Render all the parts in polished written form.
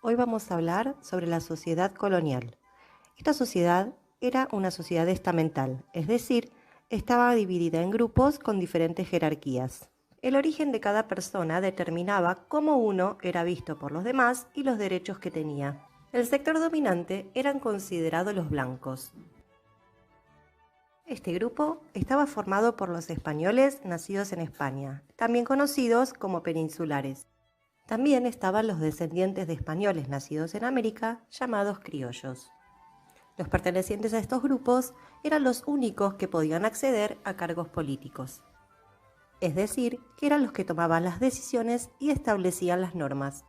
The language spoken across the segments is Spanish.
Hoy vamos a hablar sobre la sociedad colonial. Esta sociedad era una sociedad estamental, es decir, estaba dividida en grupos con diferentes jerarquías. El origen de cada persona determinaba cómo uno era visto por los demás y los derechos que tenía. El sector dominante eran considerados los blancos. Este grupo estaba formado por los españoles nacidos en España, también conocidos como peninsulares. También estaban los descendientes de españoles nacidos en América, llamados criollos. Los pertenecientes a estos grupos eran los únicos que podían acceder a cargos políticos. Es decir, que eran los que tomaban las decisiones y establecían las normas.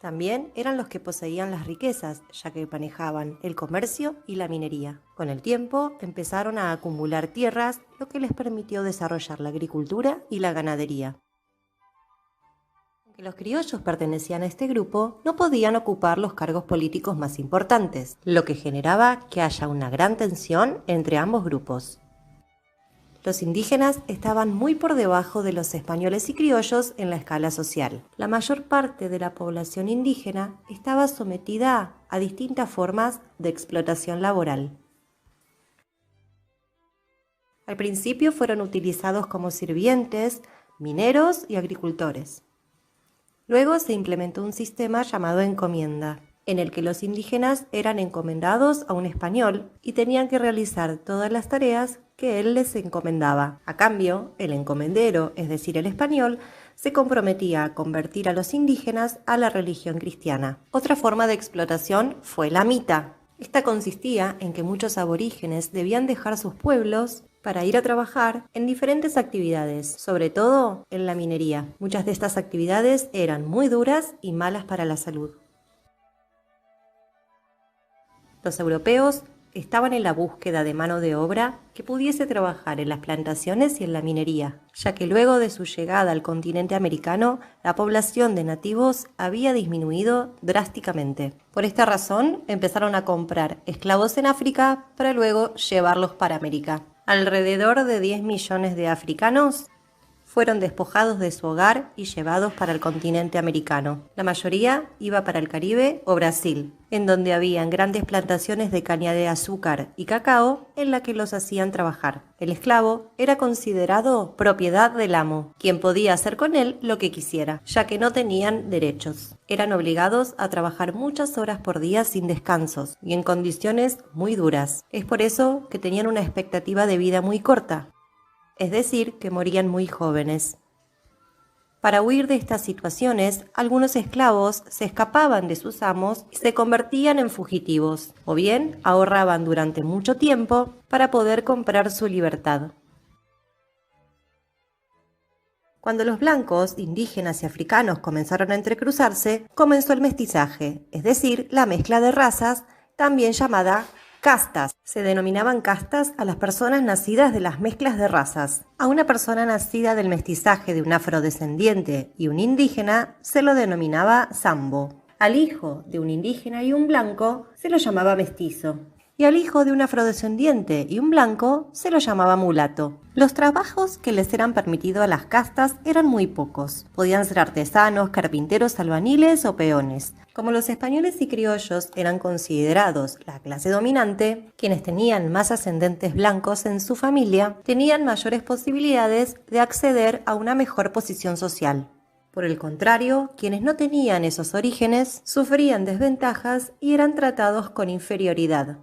También eran los que poseían las riquezas, ya que manejaban el comercio y la minería. Con el tiempo empezaron a acumular tierras, lo que les permitió desarrollar la agricultura y la ganadería. Aunque los criollos pertenecían a este grupo, no podían ocupar los cargos políticos más importantes, lo que generaba que haya una gran tensión entre ambos grupos. Los indígenas estaban muy por debajo de los españoles y criollos en la escala social. La mayor parte de la población indígena estaba sometida a distintas formas de explotación laboral. Al principio fueron utilizados como sirvientes, mineros y agricultores. Luego se implementó un sistema llamado encomienda, en el que los indígenas eran encomendados a un español y tenían que realizar todas las tareas que él les encomendaba. A cambio, el encomendero, es decir, el español, se comprometía a convertir a los indígenas a la religión cristiana. Otra forma de explotación fue la mita. Esta consistía en que muchos aborígenes debían dejar sus pueblos para ir a trabajar en diferentes actividades, sobre todo en la minería. Muchas de estas actividades eran muy duras y malas para la salud. Los europeos estaban en la búsqueda de mano de obra que pudiese trabajar en las plantaciones y en la minería, ya que luego de su llegada al continente americano, la población de nativos había disminuido drásticamente. Por esta razón, empezaron a comprar esclavos en África para luego llevarlos para América. Alrededor de 10 millones de africanos fueron despojados de su hogar y llevados para el continente americano. La mayoría iba para el Caribe o Brasil, en donde habían grandes plantaciones de caña de azúcar y cacao en la que los hacían trabajar. El esclavo era considerado propiedad del amo, quien podía hacer con él lo que quisiera, ya que no tenían derechos. Eran obligados a trabajar muchas horas por día sin descansos y en condiciones muy duras. Es por eso que tenían una expectativa de vida muy corta. Es decir, que morían muy jóvenes. Para huir de estas situaciones, algunos esclavos se escapaban de sus amos y se convertían en fugitivos, o bien ahorraban durante mucho tiempo para poder comprar su libertad. Cuando los blancos, indígenas y africanos comenzaron a entrecruzarse, comenzó el mestizaje, es decir, la mezcla de razas, también llamada castas. Se denominaban castas a las personas nacidas de las mezclas de razas. A una persona nacida del mestizaje de un afrodescendiente y un indígena se lo denominaba sambo. Al hijo de un indígena y un blanco se lo llamaba mestizo. Y al hijo de un afrodescendiente y un blanco se lo llamaba mulato. Los trabajos que les eran permitidos a las castas eran muy pocos. Podían ser artesanos, carpinteros, albañiles o peones. Como los españoles y criollos eran considerados la clase dominante, quienes tenían más ascendentes blancos en su familia tenían mayores posibilidades de acceder a una mejor posición social. Por el contrario, quienes no tenían esos orígenes sufrían desventajas y eran tratados con inferioridad.